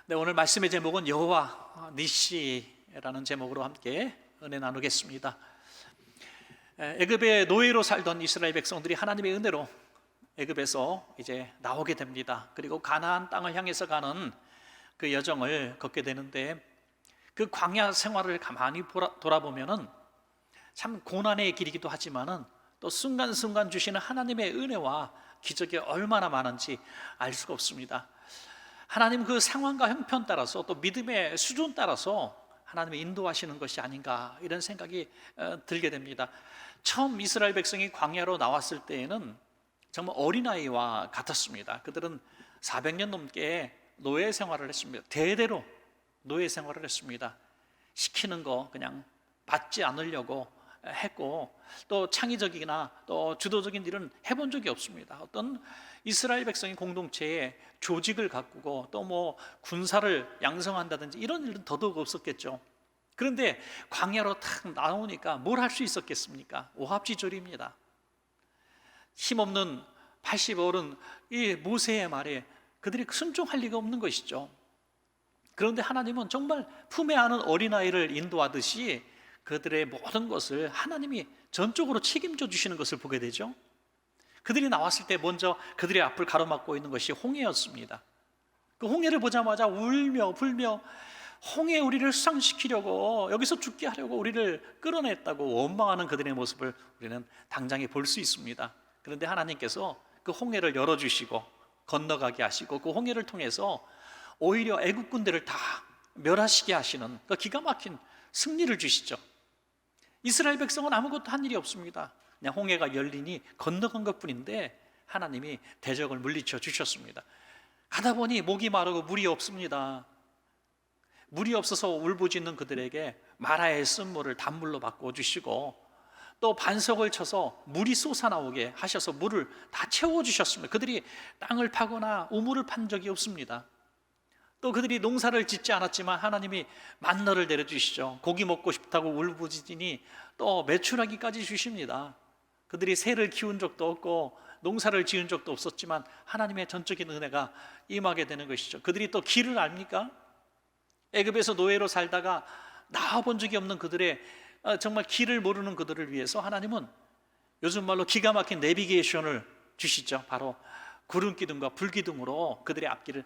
네, 오늘 말씀의 제목은 여호와 니시라는 제목으로 함께 은혜 나누겠습니다. 애굽의 노예로 살던 이스라엘 백성들이 하나님의 은혜로 애굽에서 이제 나오게 됩니다. 그리고 가나안 땅을 향해서 가는 그 여정을 걷게 되는데, 그 광야 생활을 가만히 돌아보면은 참 고난의 길이기도 하지만은 또 순간순간 주시는 하나님의 은혜와 기적이 얼마나 많은지 알 수가 없습니다. 하나님 그 상황과 형편 따라서 또 믿음의 수준 따라서 하나님의 인도하시는 것이 아닌가, 이런 생각이 들게 됩니다. 처음 이스라엘 백성이 광야로 나왔을 때에는 정말 어린아이와 같았습니다. 그들은 400년 넘게 노예 생활을 했습니다. 대대로 노예 생활을 했습니다. 시키는 거 그냥 받지 않으려고 했고, 또 창의적이나 또 주도적인 일은 해본 적이 없습니다. 어떤 이스라엘 백성의 공동체에 조직을 가꾸고 또 뭐 군사를 양성한다든지 이런 일은 더더욱 없었겠죠. 그런데 광야로 탁 나오니까 뭘 할 수 있었겠습니까? 오합지졸입니다. 힘없는 80어른 이 모세의 말에 그들이 순종할 리가 없는 것이죠. 그런데 하나님은 정말 품에 안은 어린아이를 인도하듯이 그들의 모든 것을 하나님이 전적으로 책임져 주시는 것을 보게 되죠. 그들이 나왔을 때 먼저 그들의 앞을 가로막고 있는 것이 홍해였습니다. 그 홍해를 보자마자 울며 불며 홍해 우리를 수상시키려고, 여기서 죽게 하려고 우리를 끌어냈다고 원망하는 그들의 모습을 우리는 당장에 볼 수 있습니다. 그런데 하나님께서 그 홍해를 열어주시고 건너가게 하시고 그 홍해를 통해서 오히려 애국 군대를 다 멸하시게 하시는 그 기가 막힌 승리를 주시죠. 이스라엘 백성은 아무것도 한 일이 없습니다. 그냥 홍해가 열리니 건너간 것뿐인데 하나님이 대적을 물리쳐 주셨습니다. 가다 보니 목이 마르고 물이 없습니다. 물이 없어서 울부짖는 그들에게 마라의 쓴물을 단물로 바꿔주시고, 또 반석을 쳐서 물이 솟아나오게 하셔서 물을 다 채워주셨습니다. 그들이 땅을 파거나 우물을 판 적이 없습니다. 또 그들이 농사를 짓지 않았지만 하나님이 만나를 내려주시죠. 고기 먹고 싶다고 울부짖으니 또 메추라기까지 주십니다. 그들이 새를 키운 적도 없고 농사를 지은 적도 없었지만 하나님의 전적인 은혜가 임하게 되는 것이죠. 그들이 또 길을 압니까? 애굽에서 노예로 살다가 나와본 적이 없는 그들의 정말 길을 모르는 그들을 위해서 하나님은 요즘 말로 기가 막힌 내비게이션을 주시죠. 바로 구름기둥과 불기둥으로 그들의 앞길을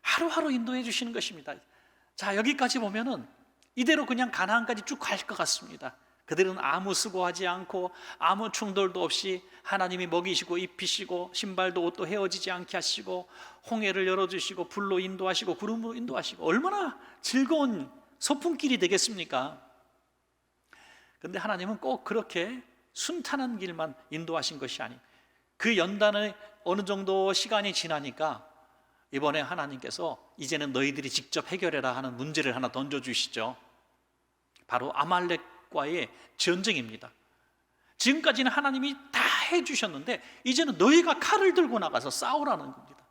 하루하루 인도해 주시는 것입니다. 자, 여기까지 보면은 이대로 그냥 가나안까지 쭉 갈 것 같습니다. 그들은 아무 수고하지 않고 아무 충돌도 없이 하나님이 먹이시고 입히시고 신발도 옷도 헤어지지 않게 하시고 홍해를 열어주시고 불로 인도하시고 구름으로 인도하시고, 얼마나 즐거운 소풍길이 되겠습니까? 그런데 하나님은 꼭 그렇게 순탄한 길만 인도하신 것이 아니에요. 그 연단의 어느 정도 시간이 지나니까 이번에 하나님께서 이제는 너희들이 직접 해결해라 하는 문제를 하나 던져주시죠. 바로 아말렉과의 전쟁입니다. 지금까지는 하나님이 다 해주셨는데 이제는 너희가 칼을 들고 나가서 싸우라는 겁니다.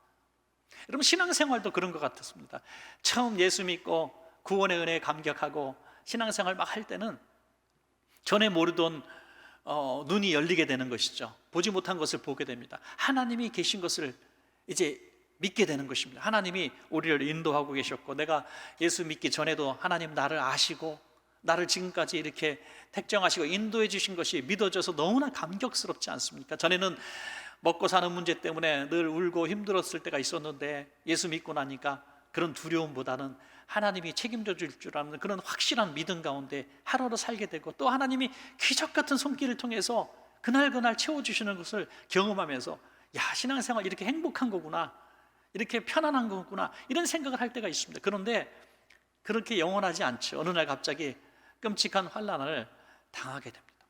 여러분, 신앙생활도 그런 것 같았습니다. 처음 예수 믿고 구원의 은혜에 감격하고 신앙생활 막 할 때는 전에 모르던 눈이 열리게 되는 것이죠. 보지 못한 것을 보게 됩니다. 하나님이 계신 것을 이제 믿게 되는 것입니다. 하나님이 우리를 인도하고 계셨고, 내가 예수 믿기 전에도 하나님 나를 아시고 나를 지금까지 이렇게 택정하시고 인도해 주신 것이 믿어져서 너무나 감격스럽지 않습니까? 전에는 먹고 사는 문제 때문에 늘 울고 힘들었을 때가 있었는데 예수 믿고 나니까 그런 두려움보다는 하나님이 책임져 줄 줄 아는 그런 확실한 믿음 가운데 하루하루 살게 되고, 또 하나님이 기적 같은 손길을 통해서 그날 채워주시는 것을 경험하면서, 야, 신앙생활 이렇게 행복한 거구나, 이렇게 편안한 거구나, 이런 생각을 할 때가 있습니다. 그런데 그렇게 영원하지 않죠. 어느 날 갑자기 끔찍한 환난을 당하게 됩니다.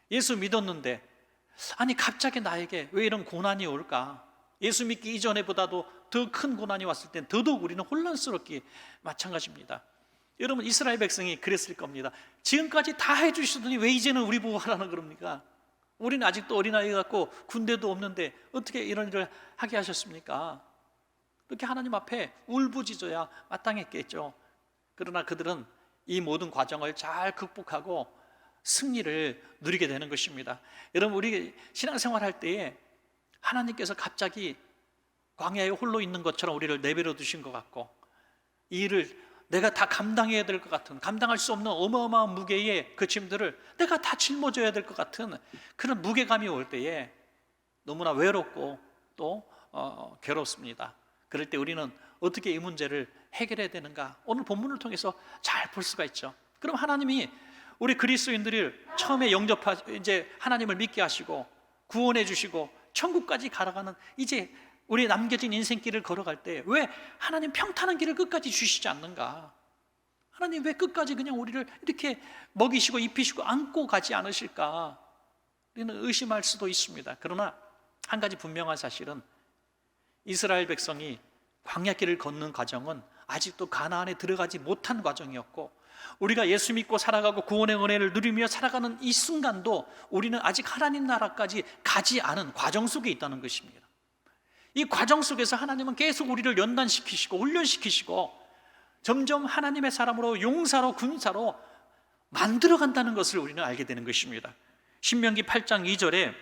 예수 믿었는데 아니 갑자기 나에게 왜 이런 고난이 올까? 예수 믿기 이전에보다도 더 큰 고난이 왔을 땐 더더욱 우리는 혼란스럽기 마찬가지입니다. 여러분, 이스라엘 백성이 그랬을 겁니다. 지금까지 다 해주시더니 왜 이제는 우리 보고 하라는 겁니까? 우리는 아직도 어린아이 같고 군대도 없는데 어떻게 이런 일을 하게 하셨습니까? 그렇게 하나님 앞에 울부짖어야 마땅했겠죠. 그러나 그들은 이 모든 과정을 잘 극복하고 승리를 누리게 되는 것입니다. 여러분, 우리 신앙생활 할 때에 하나님께서 갑자기 광야에 홀로 있는 것처럼 우리를 내버려 두신 것 같고, 이 일을 내가 다 감당해야 될 것 같은, 감당할 수 없는 어마어마한 무게의 그 짐들을 내가 다 짊어져야 될 것 같은 그런 무게감이 올 때에 너무나 외롭고 또 괴롭습니다. 그럴 때 우리는 어떻게 이 문제를 해결해야 되는가, 오늘 본문을 통해서 잘 볼 수가 있죠. 그럼 하나님이 우리 그리스도인들을 처음에 이제 하나님을 믿게 하시고 구원해 주시고 천국까지 가라가는 이제 우리 남겨진 인생길을 걸어갈 때 왜 하나님 평탄한 길을 끝까지 주시지 않는가? 하나님 왜 끝까지 그냥 우리를 이렇게 먹이시고 입히시고 안고 가지 않으실까? 우리는 의심할 수도 있습니다. 그러나 한 가지 분명한 사실은 이스라엘 백성이 광야길을 걷는 과정은 아직도 가나안에 들어가지 못한 과정이었고, 우리가 예수 믿고 살아가고 구원의 은혜를 누리며 살아가는 이 순간도 우리는 아직 하나님 나라까지 가지 않은 과정 속에 있다는 것입니다. 이 과정 속에서 하나님은 계속 우리를 연단시키시고 훈련시키시고 점점 하나님의 사람으로, 용사로, 군사로 만들어간다는 것을 우리는 알게 되는 것입니다. 신명기 8장 2절에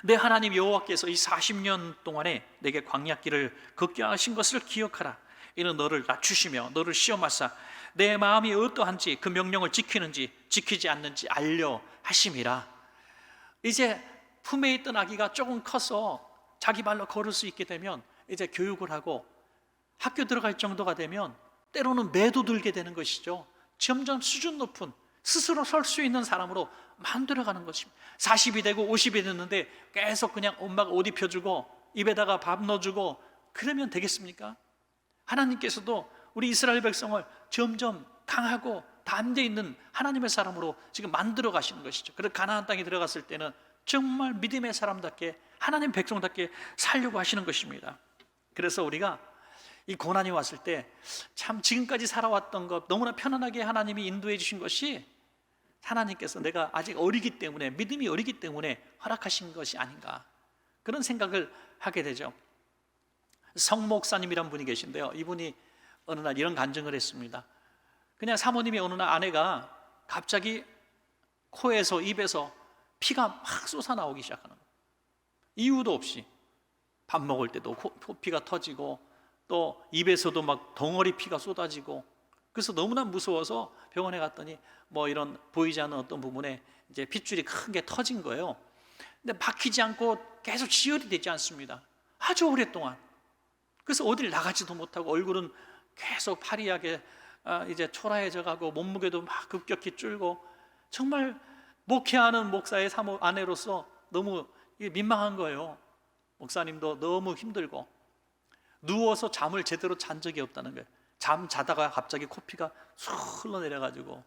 내 하나님 여호와께서 이 40년 동안에 내게 광야길을 걷게 하신 것을 기억하라. 이는 너를 낮추시며 너를 시험하사 내 마음이 어떠한지 그 명령을 지키는지 지키지 않는지 알려 하심이라. 이제 품에 있던 아기가 조금 커서 자기 발로 걸을 수 있게 되면 이제 교육을 하고 학교 들어갈 정도가 되면 때로는 매도 들게 되는 것이죠. 점점 수준 높은 스스로 설 수 있는 사람으로 만들어가는 것입니다. 40이 되고 50이 됐는데 계속 그냥 엄마가 옷 입혀주고 입에다가 밥 넣어주고 그러면 되겠습니까? 하나님께서도 우리 이스라엘 백성을 점점 강하고 담대 있는 하나님의 사람으로 지금 만들어 가시는 것이죠. 그래서 가나안 땅에 들어갔을 때는 정말 믿음의 사람답게 하나님 백성답게 살려고 하시는 것입니다. 그래서 우리가 이 고난이 왔을 때 참 지금까지 살아왔던 것 너무나 편안하게 하나님이 인도해 주신 것이 하나님께서 내가 아직 어리기 때문에, 믿음이 어리기 때문에 허락하신 것이 아닌가, 그런 생각을 하게 되죠. 성 목사님이란 분이 계신데요, 이분이 어느 날 이런 간증을 했습니다. 그냥 사모님이 어느 날 아내가 갑자기 코에서 입에서 피가 막 쏟아나오기 시작하는 거예요. 이유도 없이 밥 먹을 때도 코피가 터지고 또 입에서도 막 덩어리 피가 쏟아지고, 그래서 너무나 무서워서 병원에 갔더니 뭐 이런 보이지 않는 어떤 부분에 이제 핏줄이 큰 게 터진 거예요. 근데 막히지 않고 계속 지혈이 되지 않습니다. 아주 오랫동안. 그래서 어딜 나가지도 못하고 얼굴은 계속 파리하게 이제 초라해져 가고 몸무게도 막 급격히 줄고, 정말 목회하는 목사의 아내로서 너무 민망한 거예요. 목사님도 너무 힘들고 누워서 잠을 제대로 잔 적이 없다는 거예요. 잠 자다가 갑자기 코피가 쑥 흘러내려가지고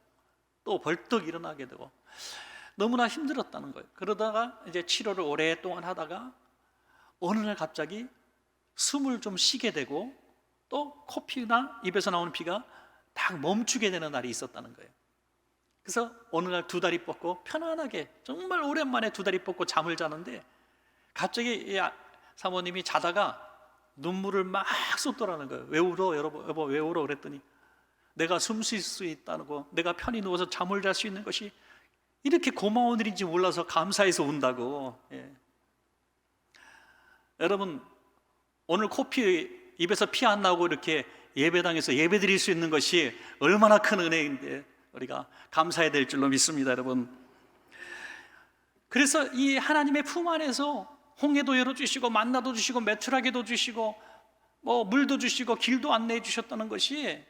또 벌떡 일어나게 되고 너무나 힘들었다는 거예요. 그러다가 이제 치료를 오랫동안 하다가 어느 날 갑자기 숨을 좀 쉬게 되고 또 코피나 입에서 나오는 피가 딱 멈추게 되는 날이 있었다는 거예요. 그래서 어느 날 두 다리 뻗고 편안하게 정말 오랜만에 두 다리 뻗고 잠을 자는데 갑자기 이 사모님이 자다가 눈물을 막 쏟더라는 거예요. 왜 울어 여보 왜 울어? 그랬더니 내가 숨 쉴 수 있다고, 내가 편히 누워서 잠을 잘 수 있는 것이 이렇게 고마운 일인지 몰라서 감사해서 운다고. 예. 여러분, 오늘 코피 입에서 피 안 나오고 이렇게 예배당에서 예배 드릴 수 있는 것이 얼마나 큰 은혜인데 우리가 감사해야 될 줄로 믿습니다, 여러분. 그래서 이 하나님의 품 안에서 홍해도 열어주시고 만나도 주시고 메추라기도 주시고 뭐 물도 주시고 길도 안내해 주셨다는 것이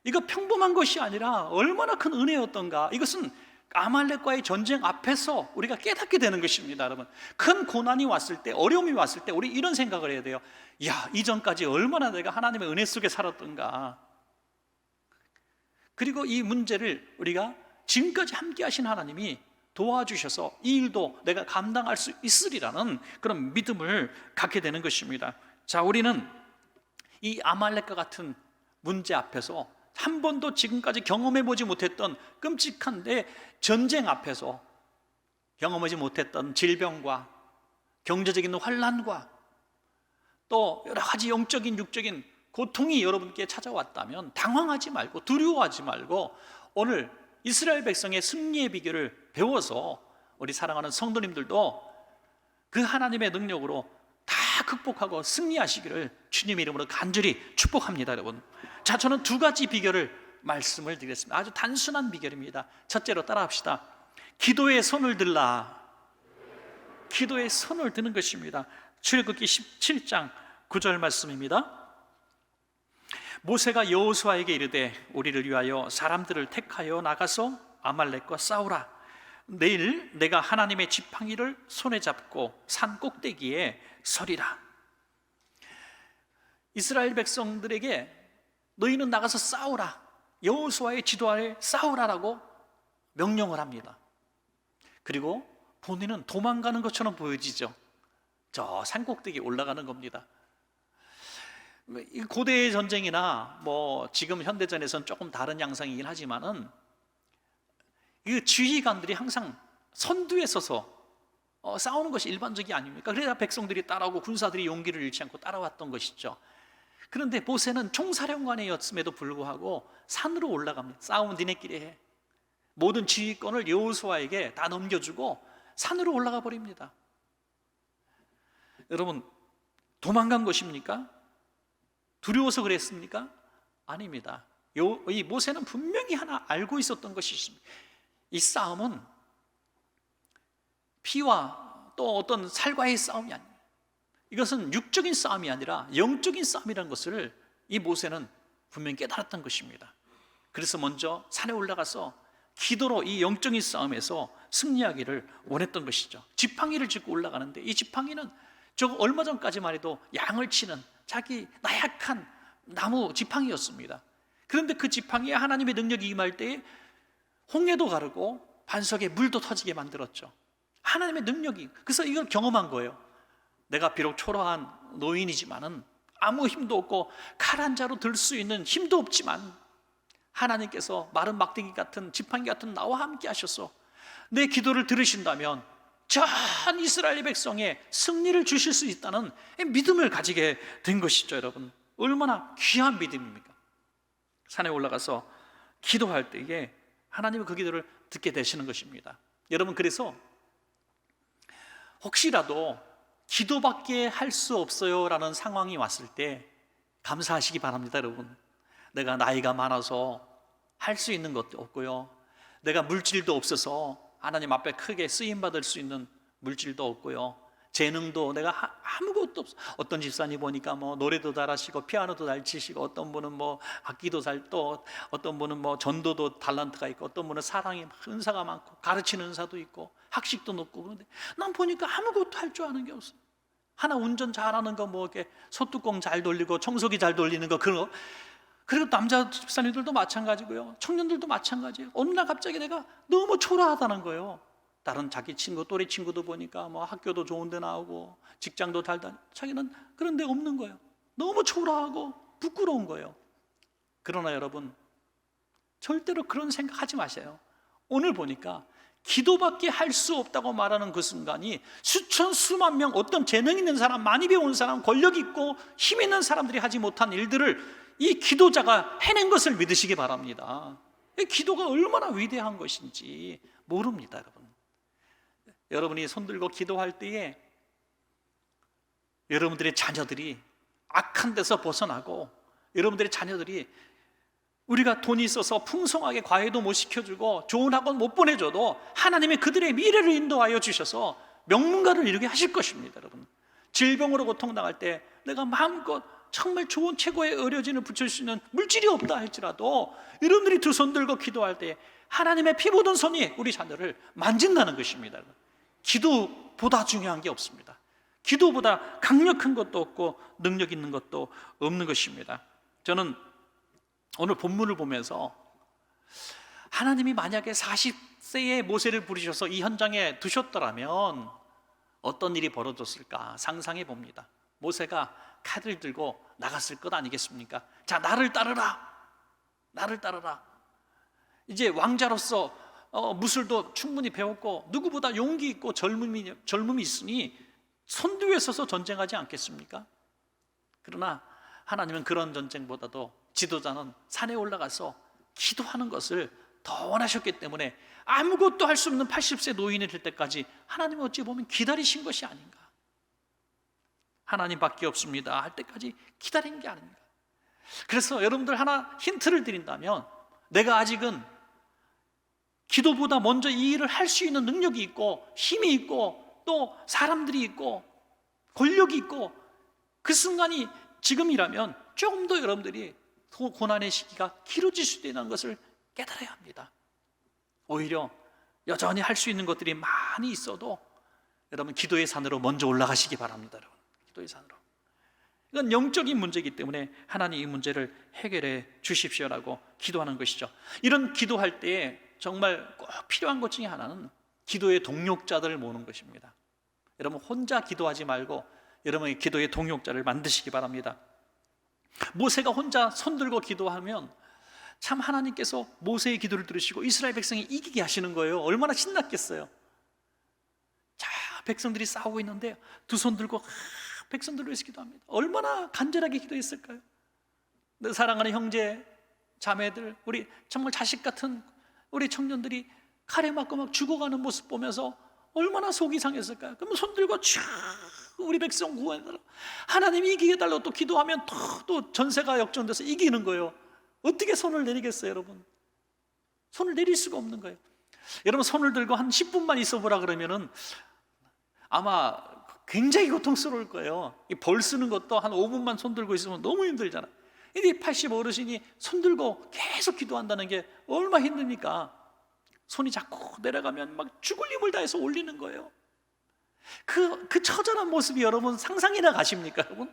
이거 평범한 것이 아니라 얼마나 큰 은혜였던가. 이것은 아말렉과의 전쟁 앞에서 우리가 깨닫게 되는 것입니다, 여러분. 큰 고난이 왔을 때, 어려움이 왔을 때 우리 이런 생각을 해야 돼요. 야, 이전까지 얼마나 내가 하나님의 은혜 속에 살았던가. 그리고 이 문제를 우리가 지금까지 함께 하신 하나님이 도와주셔서 이 일도 내가 감당할 수 있으리라는 그런 믿음을 갖게 되는 것입니다. 자, 우리는 이 아말렉과 같은 문제 앞에서 한 번도 지금까지 경험해보지 못했던 끔찍한데 전쟁 앞에서 경험하지 못했던 질병과 경제적인 환난과 또 여러 가지 영적인 육적인 고통이 여러분께 찾아왔다면 당황하지 말고 두려워하지 말고 오늘 이스라엘 백성의 승리의 비결을 배워서 우리 사랑하는 성도님들도 그 하나님의 능력으로 다 다 극복하고 승리하시기를 주님의 이름으로 간절히 축복합니다, 여러분. 자, 저는 두 가지 비결을 말씀을 드리겠습니다. 아주 단순한 비결입니다. 첫째로 따라합시다. 기도에 손을 들라. 기도에 손을 드는 것입니다. 출애굽기 17장 9절 말씀입니다. 모세가 여호수아에게 이르되 우리를 위하여 사람들을 택하여 나가서 아말렉과 싸우라. 내일 내가 하나님의 지팡이를 손에 잡고 산 꼭대기에 서리라. 이스라엘 백성들에게 너희는 나가서 싸우라, 여호수아의 지도 아래 싸우라라고 명령을 합니다. 그리고 본인은 도망가는 것처럼 보여지죠. 저 산 꼭대기에 올라가는 겁니다. 고대의 전쟁이나 지금 현대전에서는 조금 다른 양상이긴 하지만은 이 지휘관들이 항상 선두에 서서 싸우는 것이 일반적이 아닙니까? 그래야 백성들이 따라오고 군사들이 용기를 잃지 않고 따라왔던 것이죠. 그런데 모세는 총사령관이었음에도 불구하고 산으로 올라갑니다. 싸움은 니네끼리 해. 모든 지휘권을 여호수아에게 다 넘겨주고 산으로 올라가 버립니다. 여러분, 도망간 것입니까? 두려워서 그랬습니까? 아닙니다. 이 모세는 분명히 하나 알고 있었던 것이 있습니다. 이 싸움은 피와 또 어떤 살과의 싸움이 아닙니다. 이것은 육적인 싸움이 아니라 영적인 싸움이라는 것을 이 모세는 분명히 깨달았던 것입니다. 그래서 먼저 산에 올라가서 기도로 이 영적인 싸움에서 승리하기를 원했던 것이죠. 지팡이를 짚고 올라가는데 이 지팡이는 얼마 전까지만 해도 양을 치는 자기 나약한 나무 지팡이였습니다. 그런데 그 지팡이에 하나님의 능력이 임할 때에 홍해도 가르고 반석에 물도 터지게 만들었죠. 하나님의 능력이. 그래서 이걸 경험한 거예요. 내가 비록 초라한 노인이지만은 아무 힘도 없고 칼 한 자로 들 수 있는 힘도 없지만 하나님께서 마른 막대기 같은 지팡이 같은 나와 함께 하셔서 내 기도를 들으신다면 전 이스라엘 백성에 승리를 주실 수 있다는 믿음을 가지게 된 것이죠. 여러분, 얼마나 귀한 믿음입니까? 산에 올라가서 기도할 때에 하나님은 그 기도를 듣게 되시는 것입니다. 여러분, 그래서 혹시라도 기도밖에 할 수 없어요 라는 상황이 왔을 때 감사하시기 바랍니다. 여러분, 내가 나이가 많아서 할 수 있는 것도 없고요, 내가 물질도 없어서 하나님 앞에 크게 쓰임받을 수 있는 물질도 없고요, 재능도 내가 아무것도 없어. 어떤 집사님 보니까 노래도 잘하시고 피아노도 잘 치시고, 어떤 분은 악기도 또 어떤 분은 전도도 달란트가 있고, 어떤 분은 사랑이 은사가 많고 가르치는 은사도 있고 학식도 높고. 그런데 난 보니까 아무것도 할 줄 아는 게 없어. 하나 운전 잘하는 거, 이렇게 소뚜껑 잘 돌리고 청소기 잘 돌리는 거, 그런 거. 그리고 남자 집사님들도 마찬가지고요, 청년들도 마찬가지예요. 어느 날 갑자기 내가 너무 초라하다는 거예요. 다른 자기 친구, 또래 친구도 보니까 학교도 좋은 데 나오고 직장도 잘 다니고 자기는 그런 데 없는 거예요. 너무 초라하고 부끄러운 거예요. 그러나 여러분, 절대로 그런 생각하지 마세요. 오늘 보니까 기도밖에 할 수 없다고 말하는 그 순간이 수천 수만 명, 어떤 재능 있는 사람, 많이 배운 사람, 권력 있고 힘 있는 사람들이 하지 못한 일들을 이 기도자가 해낸 것을 믿으시기 바랍니다. 이 기도가 얼마나 위대한 것인지 모릅니다. 여러분, 여러분이 손들고 기도할 때에 여러분들의 자녀들이 악한 데서 벗어나고, 여러분들의 자녀들이 우리가 돈이 있어서 풍성하게 과외도 못 시켜주고 좋은 학원 못 보내줘도 하나님이 그들의 미래를 인도하여 주셔서 명문가를 이루게 하실 것입니다. 여러분, 질병으로 고통당할 때 내가 마음껏 정말 좋은 최고의 의료진을 붙일 수 있는 물질이 없다 할지라도 여러분들이 두 손 들고 기도할 때 하나님의 피 묻은 손이 우리 자녀를 만진다는 것입니다. 여러분, 기도보다 중요한 게 없습니다. 기도보다 강력한 것도 없고 능력 있는 것도 없는 것입니다. 저는 오늘 본문을 보면서 하나님이 만약에 40세의 모세를 부르셔서 이 현장에 두셨더라면 어떤 일이 벌어졌을까 상상해 봅니다. 모세가 칼을 들고 나갔을 것 아니겠습니까? 자, 나를 따르라, 나를 따르라. 이제 왕자로서 무술도 충분히 배웠고 누구보다 용기 있고 젊음이 있으니 선두에 서서 전쟁하지 않겠습니까? 그러나 하나님은 그런 전쟁보다도 지도자는 산에 올라가서 기도하는 것을 더 원하셨기 때문에 아무것도 할 수 없는 80세 노인이 될 때까지 하나님은 어찌 보면 기다리신 것이 아닌가. 하나님밖에 없습니다 할 때까지 기다린 게 아닙니다. 그래서 여러분들 하나 힌트를 드린다면, 내가 아직은 기도보다 먼저 이 일을 할 수 있는 능력이 있고 힘이 있고 또 사람들이 있고 권력이 있고, 그 순간이 지금이라면 조금 더 여러분들이 고난의 시기가 길어질 수도 있다는 것을 깨달아야 합니다. 오히려 여전히 할 수 있는 것들이 많이 있어도 여러분 기도의 산으로 먼저 올라가시기 바랍니다. 여러분, 기도의 산으로. 이건 영적인 문제이기 때문에 하나님 이 문제를 해결해 주십시오라고 기도하는 것이죠. 이런 기도할 때 정말 꼭 필요한 것 중에 하나는 기도의 동력자들을 모으는 것입니다. 여러분 혼자 기도하지 말고 여러분의 기도의 동력자를 만드시기 바랍니다. 모세가 혼자 손들고 기도하면 참 하나님께서 모세의 기도를 들으시고 이스라엘 백성이 이기게 하시는 거예요. 얼마나 신났겠어요. 자, 백성들이 싸우고 있는데 두 손 들고 백성들을 위해서 기도합니다. 얼마나 간절하게 기도했을까요? 내 사랑하는 형제 자매들, 우리 정말 자식 같은 우리 청년들이 칼에 맞고 막 죽어가는 모습 보면서 얼마나 속이 상했을까요? 그러면 손 들고 촤 우리 백성 구원해달라, 하나님이 이기게 해달라고 또 기도하면 또 전세가 역전돼서 이기는 거예요. 어떻게 손을 내리겠어요, 여러분? 손을 내릴 수가 없는 거예요. 여러분 손을 들고 한 10분만 있어 보라 그러면은 아마 굉장히 고통스러울 거예요. 이 벌 쓰는 것도 한 5분만 손 들고 있으면 너무 힘들잖아요. 이 80 어르신이 손 들고 계속 기도한다는 게 얼마나 힘듭니까? 손이 자꾸 내려가면 막 죽을 힘을 다해서 올리는 거예요. 그 처절한 모습이 여러분 상상이나 가십니까, 여러분?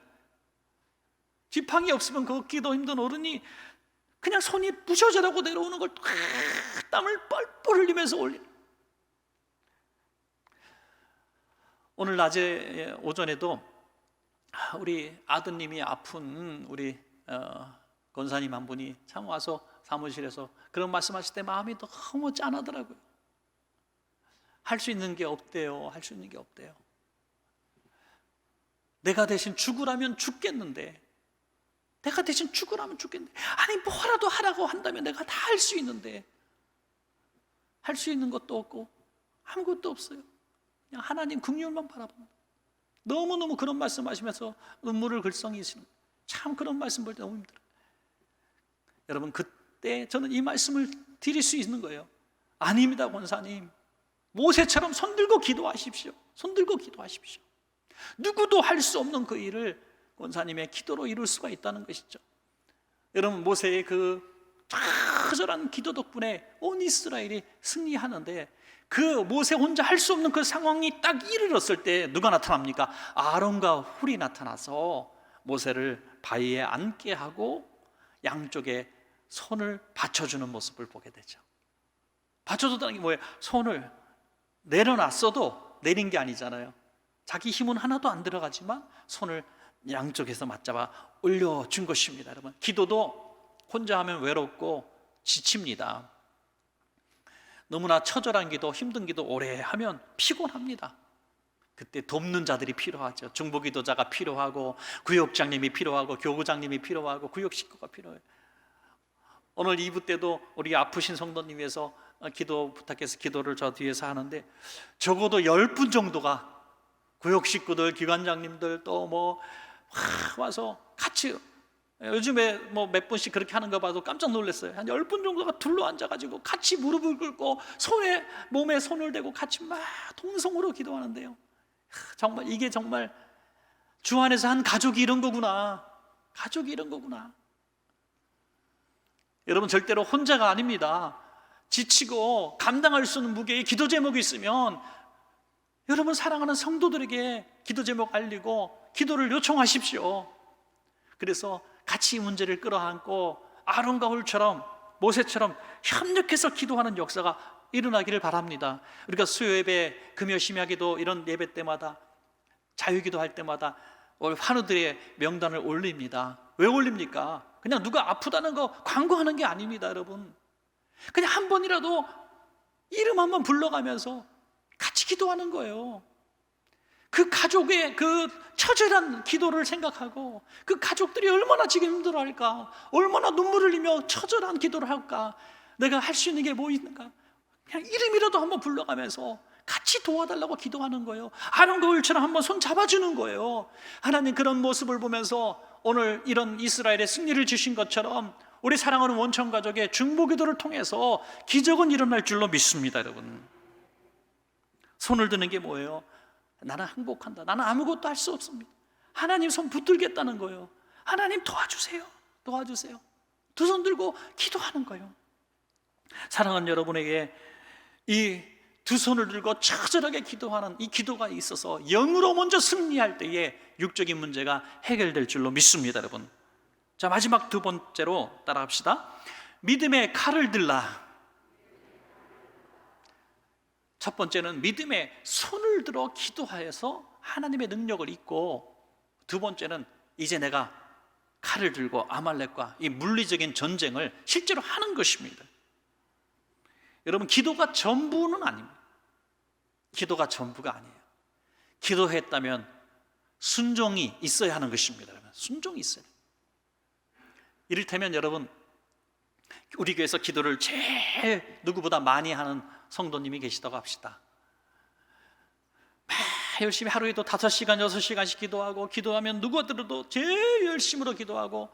지팡이 없으면 걷기도 힘든 어른이 그냥 손이 부셔져라고 내려오는 걸 땀을 뻘뻘 흘리면서 올리는. 오늘 낮에 오전에도 우리 아드님이 아픈 우리 권사님 한 분이 참 와서 사무실에서 그런 말씀하실 때 마음이 너무 짠하더라고요. 할 수 있는 게 없대요. 할 수 있는 게 없대요. 내가 대신 죽으라면 죽겠는데, 내가 대신 죽으라면 죽겠는데, 아니 뭐라도 하라고 한다면 내가 다 할 수 있는데 할 수 있는 것도 없고 아무것도 없어요. 그냥 하나님 긍휼만 바라봅니다. 너무너무 그런 말씀하시면서 눈물을 글썽이시는, 참 그런 말씀 볼 때 너무 힘들어요. 여러분 그때 저는 이 말씀을 드릴 수 있는 거예요. 아닙니다, 권사님. 모세처럼 손들고 기도하십시오. 손들고 기도하십시오. 누구도 할 수 없는 그 일을 권사님의 기도로 이룰 수가 있다는 것이죠. 여러분 모세의 그 처절한 기도 덕분에 온 이스라엘이 승리하는데, 그 모세 혼자 할 수 없는 그 상황이 딱 이르렀을 때 누가 나타납니까? 아론과 훌이 나타나서 모세를 바위에 앉게 하고 양쪽에 손을 받쳐주는 모습을 보게 되죠. 받쳐줬다는 게 뭐예요? 손을 내려놨어도 내린 게 아니잖아요. 자기 힘은 하나도 안 들어가지만 손을 양쪽에서 맞잡아 올려준 것입니다. 여러분 기도도 혼자 하면 외롭고 지칩니다. 너무나 처절한 기도, 힘든 기도 오래 하면 피곤합니다. 그때 돕는 자들이 필요하죠. 중보기도자가 필요하고 구역장님이 필요하고 교구장님이 필요하고 구역 식구가 필요해요. 오늘 2부 때도 우리 아프신 성도님 위해서 기도 부탁해서 기도를 저 뒤에서 하는데, 적어도 10분 정도가 구역 식구들, 기관장님들 또 뭐 와서 같이, 요즘에 뭐 몇 분씩 그렇게 하는 거 봐도 깜짝 놀랐어요. 한 10분 정도가 둘러 앉아가지고 같이 무릎을 꿇고 몸에 손을 대고 같이 막 통성으로 기도하는데요. 정말 이게 정말 주 안에서 한 가족이 이런 거구나. 가족이 이런 거구나. 여러분 절대로 혼자가 아닙니다. 지치고 감당할 수 없는 무게의 기도 제목이 있으면 여러분 사랑하는 성도들에게 기도 제목 알리고 기도를 요청하십시오. 그래서 같이 이 문제를 끌어안고 아론과 훌처럼 모세처럼 협력해서 기도하는 역사가 일어나기를 바랍니다. 우리가 수요예배, 금요 심야기도 이런 예배 때마다 자유기도 할 때마다 환우들의 명단을 올립니다. 왜 올립니까? 그냥 누가 아프다는 거 광고하는 게 아닙니다, 여러분. 그냥 한 번이라도 이름 한번 불러가면서 같이 기도하는 거예요. 그 가족의 그 처절한 기도를 생각하고 그 가족들이 얼마나 지금 힘들어할까, 얼마나 눈물을 흘리며 처절한 기도를 할까. 내가 할 수 있는 게 뭐 있는가. 그냥 이름이라도 한번 불러가면서 같이 도와달라고 기도하는 거예요. 아론과 홀처럼 한번 손 잡아주는 거예요. 하나님, 그런 모습을 보면서 오늘 이런 이스라엘의 승리를 주신 것처럼 우리 사랑하는 원천 가족의 중보기도를 통해서 기적은 일어날 줄로 믿습니다. 여러분, 손을 드는 게 뭐예요? 나는 항복한다, 나는 아무것도 할 수 없습니다. 하나님 손 붙들겠다는 거예요. 하나님 도와주세요, 도와주세요. 두 손 들고 기도하는 거예요. 사랑하는 여러분에게 이 두 손을 들고 처절하게 기도하는 이 기도가 있어서 영으로 먼저 승리할 때에 육적인 문제가 해결될 줄로 믿습니다. 여러분, 자, 마지막 두 번째로 따라합시다. 믿음의 칼을 들라. 첫 번째는 믿음의 손을 들어 기도하여서 하나님의 능력을 잊고, 두 번째는 이제 내가 칼을 들고 아말렉과 이 물리적인 전쟁을 실제로 하는 것입니다. 여러분, 기도가 전부는 아닙니다. 기도가 전부가 아니에요. 기도했다면 순종이 있어야 하는 것입니다. 순종이 있어요. 이를테면 여러분, 우리 교회에서 기도를 제일 누구보다 많이 하는 성도님이 계시다고 합시다. 열심히 하루에도 5시간, 6시간씩 기도하고, 기도하면 누가 들어도 제일 열심으로 기도하고,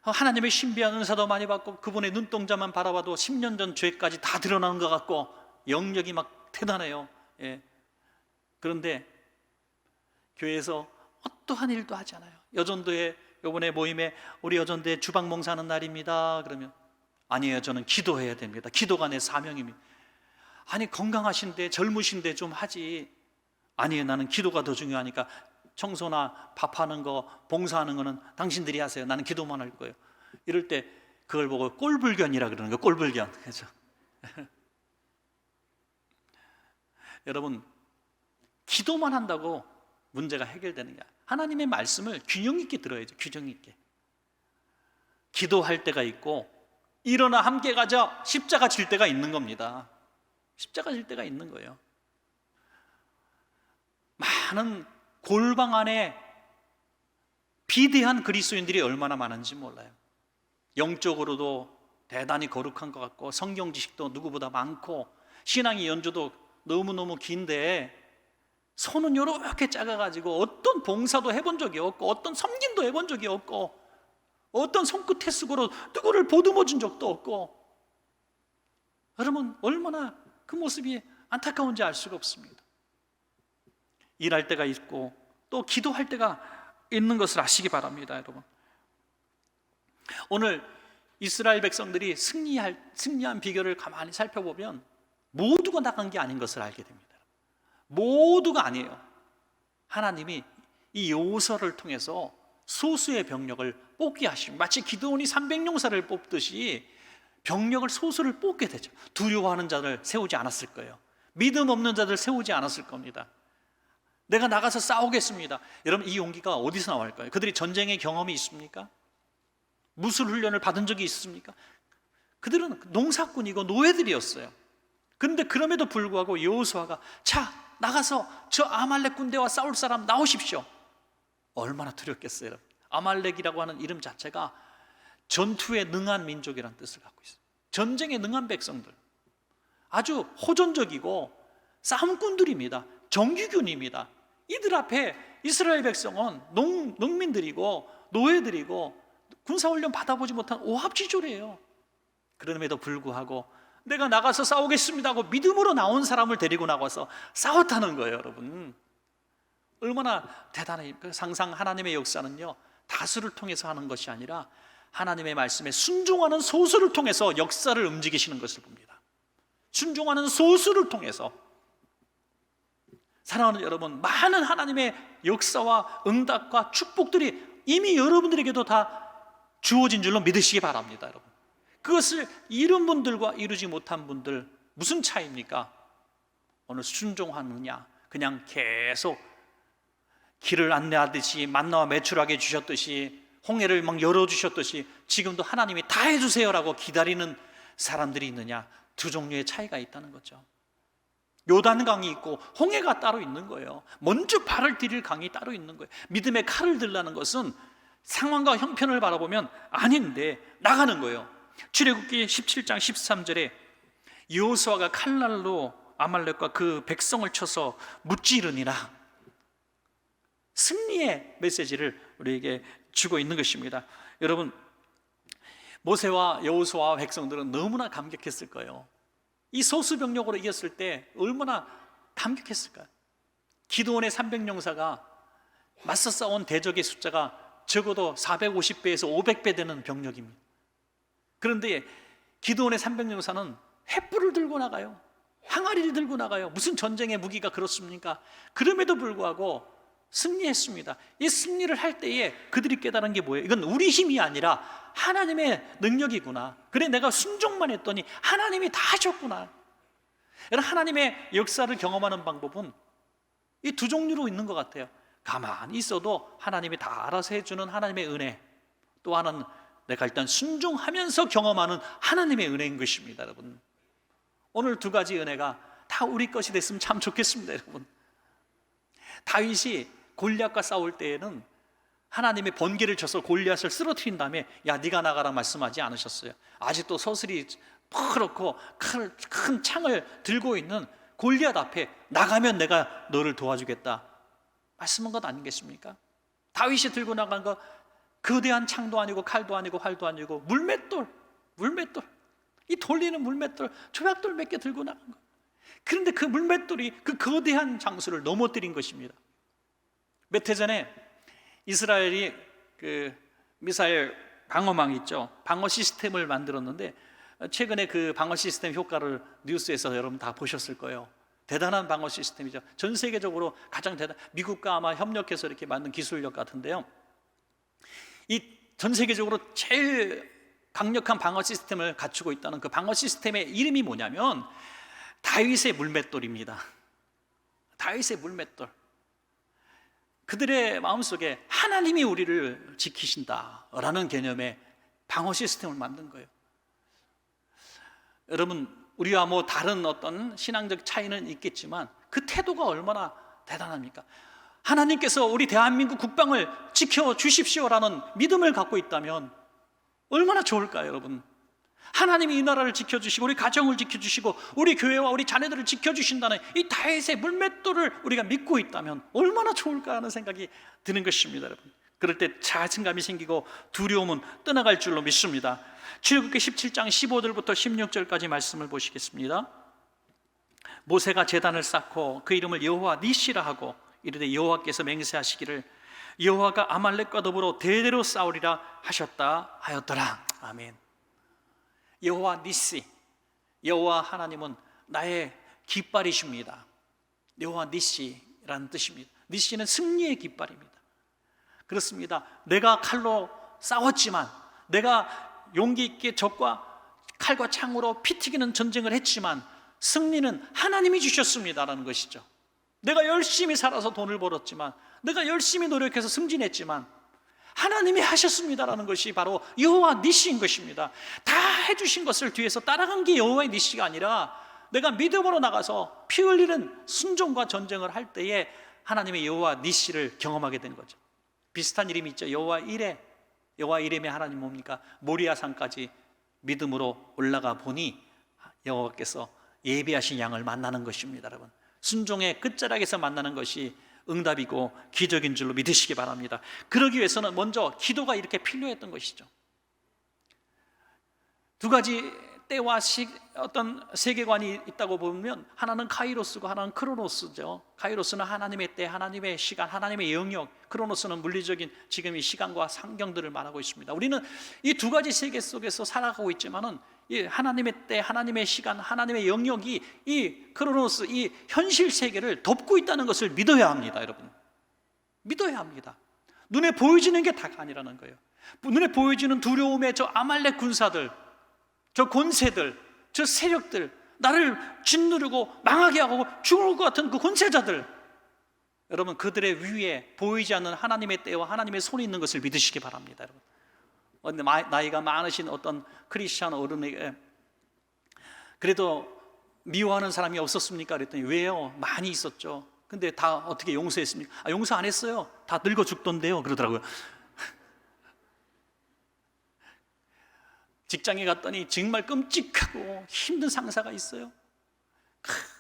하나님의 신비한 은사도 많이 받고, 그분의 눈동자만 바라봐도 10년 전 죄까지 다 드러나는 것 같고 영역이 막 대단해요. 예. 그런데 교회에서 어떠한 일도 하지 않아요. 여전도에 이번에 모임에 우리 여전도에 주방 봉사하는 날입니다. 그러면 아니에요, 저는 기도해야 됩니다. 기도가 내 사명입니다. 아니, 건강하신데 젊으신데 좀 하지. 아니에요, 나는 기도가 더 중요하니까 청소나 밥하는 거, 봉사하는 거는 당신들이 하세요. 나는 기도만 할 거예요. 이럴 때 그걸 보고 꼴불견이라 그러는 거예요. 꼴불견. 그렇죠? 여러분, 기도만 한다고 문제가 해결되는 게 아니에요. 하나님의 말씀을 균형 있게 들어야죠. 균형 있게. 기도할 때가 있고, 일어나 함께 가자, 십자가 질 때가 있는 겁니다. 십자가 질 때가 있는 거예요. 많은 골방 안에 비대한 그리스도인들이 얼마나 많은지 몰라요. 영적으로도 대단히 거룩한 것 같고, 성경 지식도 누구보다 많고, 신앙의 연주도 너무너무 긴데 손은 이렇게 작아가지고 어떤 봉사도 해본 적이 없고, 어떤 섬김도 해본 적이 없고, 어떤 손끝 횟수로 누구를 보듬어 준 적도 없고, 여러분, 얼마나 그 모습이 안타까운지 알 수가 없습니다. 일할 때가 있고 또 기도할 때가 있는 것을 아시기 바랍니다. 여러분, 오늘 이스라엘 백성들이 승리한 비결을 가만히 살펴보면 모두가 나간 게 아닌 것을 알게 됩니다. 모두가 아니에요. 하나님이 이 여호수아를 통해서 소수의 병력을 뽑게 하시고, 마치 기드온이 300용사를 뽑듯이 병력을 소수를 뽑게 되죠. 두려워하는 자들 세우지 않았을 거예요. 믿음 없는 자들 세우지 않았을 겁니다. 내가 나가서 싸우겠습니다. 여러분, 이 용기가 어디서 나올까요? 그들이 전쟁의 경험이 있습니까? 무술 훈련을 받은 적이 있습니까? 그들은 농사꾼이고 노예들이었어요. 그런데 그럼에도 불구하고 여호수아가, 자, 나가서 저 아말렉 군대와 싸울 사람 나오십시오. 얼마나 두렵겠어요. 여러분. 아말렉이라고 하는 이름 자체가 전투에 능한 민족이라는 뜻을 갖고 있어요. 전쟁에 능한 백성들, 아주 호전적이고 싸움꾼들입니다. 정규군입니다. 이들 앞에 이스라엘 백성은 농민들이고 노예들이고 군사훈련 받아보지 못한 오합지졸이에요. 그럼에도 불구하고 내가 나가서 싸우겠습니다 하고 믿음으로 나온 사람을 데리고 나가서 싸웠다는 거예요. 여러분, 얼마나 대단해요. 항상 하나님의 역사는요, 다수를 통해서 하는 것이 아니라 하나님의 말씀에 순종하는 소수를 통해서 역사를 움직이시는 것을 봅니다. 순종하는 소수를 통해서. 사랑하는 여러분, 많은 하나님의 역사와 응답과 축복들이 이미 여러분들에게도 다 주어진 줄로 믿으시기 바랍니다. 여러분, 그것을 이룬 분들과 이루지 못한 분들 무슨 차이입니까? 오늘 순종하느냐, 그냥 계속 길을 안내하듯이 만나와 매출하게 주셨듯이 홍해를 막 열어주셨듯이 지금도 하나님이 다 해주세요라고 기다리는 사람들이 있느냐, 두 종류의 차이가 있다는 거죠. 요단강이 있고 홍해가 따로 있는 거예요. 먼저 발을 디딜 강이 따로 있는 거예요. 믿음의 칼을 들라는 것은 상황과 형편을 바라보면 아닌데 나가는 거예요. 출애굽기 17장 13절에 여호수아가 칼날로 아말렉과 그 백성을 쳐서 무찌르니라. 승리의 메시지를 우리에게 주고 있는 것입니다. 여러분, 모세와 여호수아와 백성들은 너무나 감격했을 거예요. 이 소수병력으로 이겼을 때 얼마나 감격했을까요? 기드온의 300용사가 맞서 싸운 대적의 숫자가 적어도 450배에서 500배 되는 병력입니다. 그런데 기드온의 300용사는 횃불을 들고 나가요. 항아리를 들고 나가요. 무슨 전쟁의 무기가 그렇습니까? 그럼에도 불구하고 승리했습니다. 이 승리를 할 때에 그들이 깨달은 게 뭐예요? 이건 우리 힘이 아니라 하나님의 능력이구나. 그래, 내가 순종만 했더니 하나님이 다 하셨구나. 여러분, 하나님의 역사를 경험하는 방법은 이 두 종류로 있는 것 같아요. 가만히 있어도 하나님이 다 알아서 해주는 하나님의 은혜, 또 하나는 내가 일단 순종하면서 경험하는 하나님의 은혜인 것입니다. 여러분, 오늘 두 가지 은혜가 다 우리 것이 됐으면 참 좋겠습니다. 여러분, 다윗이 골리앗과 싸울 때에는 하나님의 번개를 쳐서 골리앗을 쓰러뜨린 다음에 야, 네가 나가라 말씀하지 않으셨어요. 아직도 서슬이 퍼렇고 큰 창을 들고 있는 골리앗 앞에 나가면 내가 너를 도와주겠다 말씀한 것 아니겠습니까? 다윗이 들고 나간 거 거대한 창도 아니고 칼도 아니고 활도 아니고 물맷돌, 이 돌리는 물맷돌, 조약돌 몇 개 들고 나간 거. 그런데 그 물맷돌이 그 거대한 장수를 넘어뜨린 것입니다. 몇 해 전에 이스라엘이 그 미사일 방어망 있죠, 방어 시스템을 만들었는데 최근에 그 방어 시스템 효과를 뉴스에서 여러분 다 보셨을 거예요. 대단한 방어 시스템이죠. 전 세계적으로 가장 미국과 아마 협력해서 이렇게 만든 기술력 같은데요, 이 전 세계적으로 제일 강력한 방어 시스템을 갖추고 있다는 그 방어 시스템의 이름이 뭐냐면 다윗의 물맷돌입니다. 다윗의 물맷돌. 그들의 마음속에 하나님이 우리를 지키신다라는 개념의 방어 시스템을 만든 거예요. 여러분, 우리와 뭐 다른 어떤 신앙적 차이는 있겠지만 그 태도가 얼마나 대단합니까? 하나님께서 우리 대한민국 국방을 지켜주십시오라는 믿음을 갖고 있다면 얼마나 좋을까요, 여러분? 하나님이 이 나라를 지켜주시고 우리 가정을 지켜주시고 우리 교회와 우리 자녀들을 지켜주신다는 이 다윗의 물맷돌을 우리가 믿고 있다면 얼마나 좋을까 하는 생각이 드는 것입니다. 여러분, 그럴 때 자신감이 생기고 두려움은 떠나갈 줄로 믿습니다. 출애굽기 17장 15절부터 16절까지 말씀을 보시겠습니다. 모세가 제단을 쌓고 그 이름을 여호와 니시라 하고 이르되 여호와께서 맹세하시기를 여호와가 아말렉과 더불어 대대로 싸우리라 하셨다 하였더라. 아멘. 여호와 니시, 여호와 하나님은 나의 깃발이십니다. 여호와 니시라는 뜻입니다. 니시는 승리의 깃발입니다. 그렇습니다. 내가 칼로 싸웠지만, 내가 용기 있게 적과 칼과 창으로 피 튀기는 전쟁을 했지만 승리는 하나님이 주셨습니다라는 것이죠. 내가 열심히 살아서 돈을 벌었지만, 내가 열심히 노력해서 승진했지만 하나님이 하셨습니다라는 것이 바로 여호와 니시인 것입니다. 다 해주신 것을 뒤에서 따라간 게 여호와의 니시가 아니라 내가 믿음으로 나가서 피 흘리는 순종과 전쟁을 할 때에 하나님의 여호와 니시를 경험하게 된 거죠. 비슷한 이름이 있죠. 여호와 이레. 여호와 이레의 하나님 뭡니까? 모리아산까지 믿음으로 올라가 보니 여호와께서 예비하신 양을 만나는 것입니다. 여러분, 순종의 끝자락에서 만나는 것이 응답이고 기적인 줄로 믿으시기 바랍니다. 그러기 위해서는 먼저 기도가 이렇게 필요했던 것이죠. 두 가지 때와 어떤 세계관이 있다고 보면 하나는 카이로스고 하나는 크로노스죠. 카이로스는 하나님의 때, 하나님의 시간, 하나님의 영역, 크로노스는 물리적인 지금 이 시간과 상경들을 말하고 있습니다. 우리는 이 두 가지 세계 속에서 살아가고 있지만은 이 하나님의 때, 하나님의 시간, 하나님의 영역이 이 크로노스, 이 현실 세계를 덮고 있다는 것을 믿어야 합니다. 여러분, 믿어야 합니다. 눈에 보여지는 게 다가 아니라는 거예요. 눈에 보여지는 두려움의 저 아말렉 군사들, 저 권세들, 저 세력들, 나를 짓누르고 망하게 하고 죽을 것 같은 그 권세자들, 여러분, 그들의 위에 보이지 않는 하나님의 때와 하나님의 손이 있는 것을 믿으시기 바랍니다. 여러분, 나이가 많으신 어떤 크리스찬 어른에게 그래도 미워하는 사람이 없었습니까? 그랬더니 왜요? 많이 있었죠. 근데 다 어떻게 용서했습니까? 용서 안 했어요. 다 늙어 죽던데요. 그러더라고요. 직장에 갔더니 정말 끔찍하고 힘든 상사가 있어요.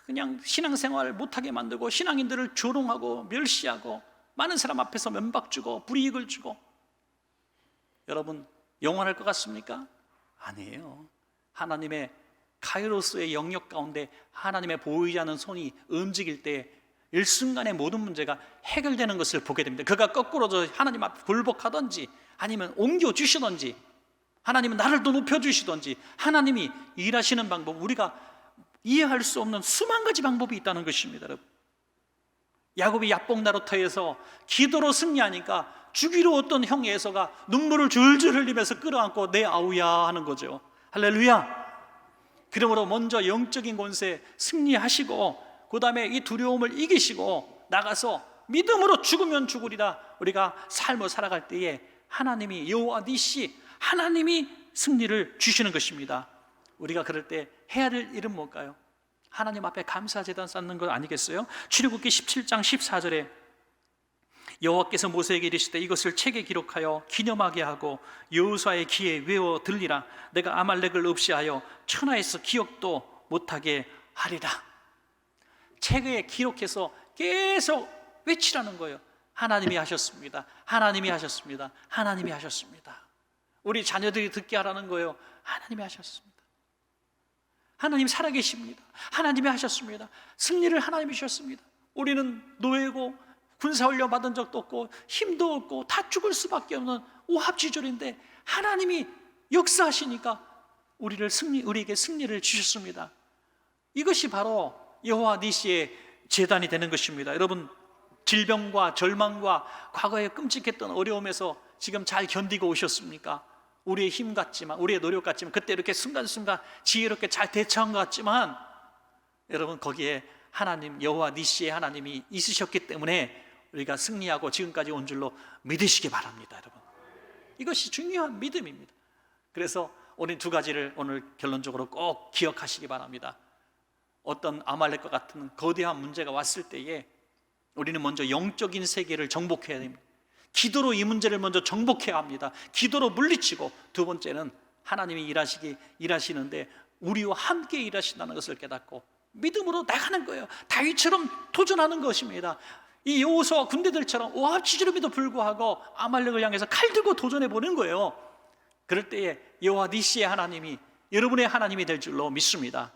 그냥 신앙생활 못하게 만들고 신앙인들을 조롱하고 멸시하고 많은 사람 앞에서 면박 주고 불이익을 주고, 여러분 영원할 것 같습니까? 아니에요. 하나님의 카이로스의 영역 가운데 하나님의 보이지 않는 손이 움직일 때 일순간에 모든 문제가 해결되는 것을 보게 됩니다. 그가 거꾸로 하나님 앞에 굴복하든지 아니면 옮겨주시든지 하나님은 나를 더 높여주시든지 하나님이 일하시는 방법, 우리가 이해할 수 없는 수만 가지 방법이 있다는 것입니다. 여러분, 야곱이 야복나루터에서 기도로 승리하니까 주기로 어떤 형 에서가 눈물을 줄줄 흘리면서 끌어안고 내 아우야 하는 거죠. 할렐루야. 그러므로 먼저 영적인 권세 승리하시고 그 다음에 이 두려움을 이기시고 나가서 믿음으로 죽으면 죽으리라 우리가 삶을 살아갈 때에 하나님이 여호와 니시, 하나님이 승리를 주시는 것입니다. 우리가 그럴 때 해야 될 일은 뭘까요? 하나님 앞에 감사제단 쌓는 것 아니겠어요? 출애굽기 17장 14절에 여호와께서 모세에게 이르시되 이것을 책에 기록하여 기념하게 하고 여호수아의 귀에 외워 들리라. 내가 아말렉을 없이 하여 천하에서 기억도 못하게 하리라. 책에 기록해서 계속 외치라는 거예요. 하나님이 하셨습니다. 하나님이 하셨습니다. 하나님이 하셨습니다. 우리 자녀들이 듣게 하라는 거예요. 하나님이 하셨습니다. 하나님 살아계십니다. 하나님이 하셨습니다. 승리를 하나님이 주셨습니다. 우리는 노예고 군사훈련 받은 적도 없고 힘도 없고 다 죽을 수밖에 없는 오합지졸인데 하나님이 역사하시니까 우리에게 승리를 주셨습니다. 이것이 바로 여호와 니시의 제단이 되는 것입니다. 여러분, 질병과 절망과 과거에 끔찍했던 어려움에서 지금 잘 견디고 오셨습니까? 우리의 힘 같지만, 우리의 노력 같지만, 그때 이렇게 순간순간 지혜롭게 잘 대처한 것 같지만, 여러분 거기에 하나님, 여호와 니시의 하나님이 있으셨기 때문에 우리가 승리하고 지금까지 온 줄로 믿으시기 바랍니다. 여러분, 이것이 중요한 믿음입니다. 그래서 우리 두 가지를 오늘 결론적으로 꼭 기억하시기 바랍니다. 어떤 아말렉과 같은 거대한 문제가 왔을 때에 우리는 먼저 영적인 세계를 정복해야 됩니다. 기도로 이 문제를 먼저 정복해야 합니다. 기도로 물리치고, 두 번째는 하나님이 일하시는데 우리와 함께 일하신다는 것을 깨닫고 믿음으로 나가는 거예요. 다윗처럼 도전하는 것입니다. 이 여호수아 군대들처럼 오합지졸임에도 불구하고 아말렉을 향해서 칼 들고 도전해 보는 거예요. 그럴 때에 여호와 니시의 하나님이 여러분의 하나님이 될 줄로 믿습니다.